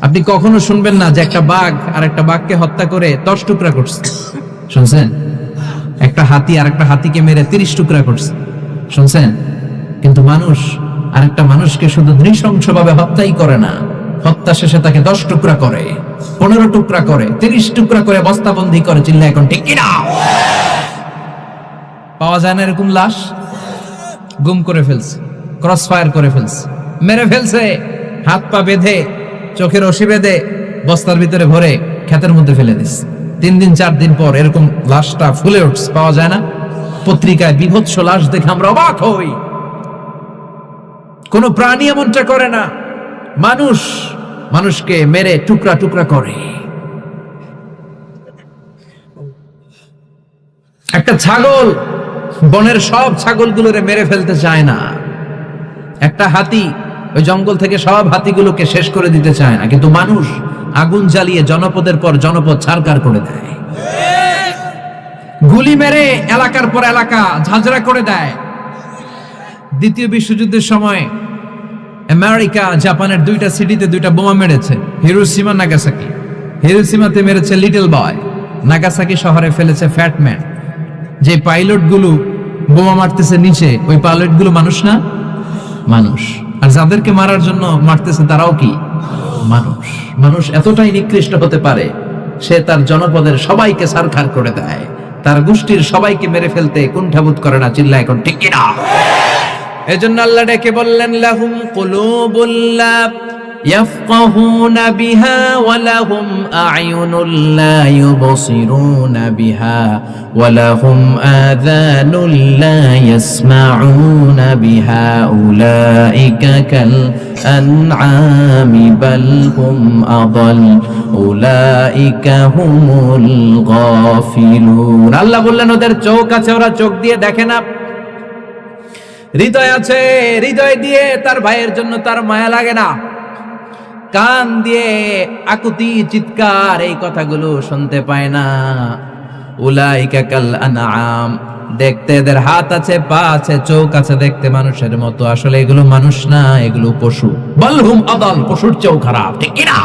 আপনি কখনো শুনবেন না যে একটা বাঘ আর একটা বাঘকে হত্যা করে 10 টুকরা করছে, শুনছেন? একটা হাতি আর একটা হাতিকে মেরে 30 টুকরা করছে, শুনছেন? কিন্তু মানুষ আরেকটা মানুষকে শুধু নৃশংসভাবে হত্যাই করে না, হত্যা শেষে তাকে 10 টুকরা করে, 15 টুকরা করে, 30 টুকরা করে বস্তাবন্দি করে। চিল্লা এখন ঠিক কিনা? পাওয়া যায় না এরকম লাশ? গুম করে ফেলছে, ক্রস ফায়ার করে ফেলছে, মেরে ফেলছে, হাত পা বেঁধে, চোখের রশি বেঁধে বস্তার ভিতরে ভরে ক্ষেতের মধ্যে ফেলে দিস। 3 দিন 4 দিন পর এরকম লাশটা ফুলে উঠছে, পাওয়া যায় না? পত্রিকায় বিভৎস লাশ দেখে আমরা অবাক হই। কোন প্রাণী এমনটা করে না, মানুষ মানুষকে মেরে টুকরা টুকরা করে। একটা ছাগল বনের সব ছাগলগুলোরে মেরে ফেলতে চায় না, একটা হাতি ওই জঙ্গল থেকে সব হাতিগুলোকে শেষ করে দিতে চায় না, কিন্তু মানুষ আগুন জ্বালিয়ে জনপদের পর জনপদ ছারখার করে দেয়, গুলি মেরে এলাকার পর এলাকা ঝাঁঝরা করে দেয়। দ্বিতীয় বিশ্বযুদ্ধের সময় আমেরিকা জাপানের 2টা সিটিতে 2টা বোমা মেরেছে, হিরোশিমা নাগাসাকি। হিরোশিমাতে মেরেছে লিটল বয়, নাগাসাকি শহরে ফেলেছে ফ্যাট ম্যান। যে পাইলট গুলো বোমা মারতেছে নিচে, ওই পাইলট গুলো মানুষ না? মানুষ। আর যাদেরকে মারার জন্য মারতেছে তারাও কি মানুষ? মানুষ এতটাই নিকৃষ্ট হতে পারে, সে তার জনপদের সবাইকে ছারখার করে দেয়, তার গোষ্ঠীর সবাইকে মেরে ফেলতে কুণ্ঠাবোধ করে না। চিল্লা এখন ঠিক কিনা? এজন্য আল্লাহ ডেকে বললেন, লাহুম কুলুবুল লা ইয়াফকাহুনা বিহা ওয়া লাহুম আ'য়ুনুল লা ইউবসিরুনা বিহা ওয়া লাহুম আযানুল লা ইয়াসমাউনা বিহা উলাইকা কাল আনআমি বাল হুম আযাল উলাইকা হুমুল গাফিলুন। আল্লাহ বললেন ওদের চোখ আছে, ওরা চোখ দিয়ে দেখে না, হৃদয় আছে, হৃদয় দিয়ে তার ভাইয়ের জন্য তার মায়া লাগে না, কান দিয়ে আকুতি চিৎকার এই কথাগুলো শুনতে পায় না। উলাইকা কাল আনআম, দেখতে এদের হাত আছে, পা আছে, চোখ আছে, দেখতে মানুষের মতো, আসলে এগুলো মানুষ না, এগুলো পশু। বাল হুম আদাল, পশুর চেয়েও খারাপ। ঠিক কিনা?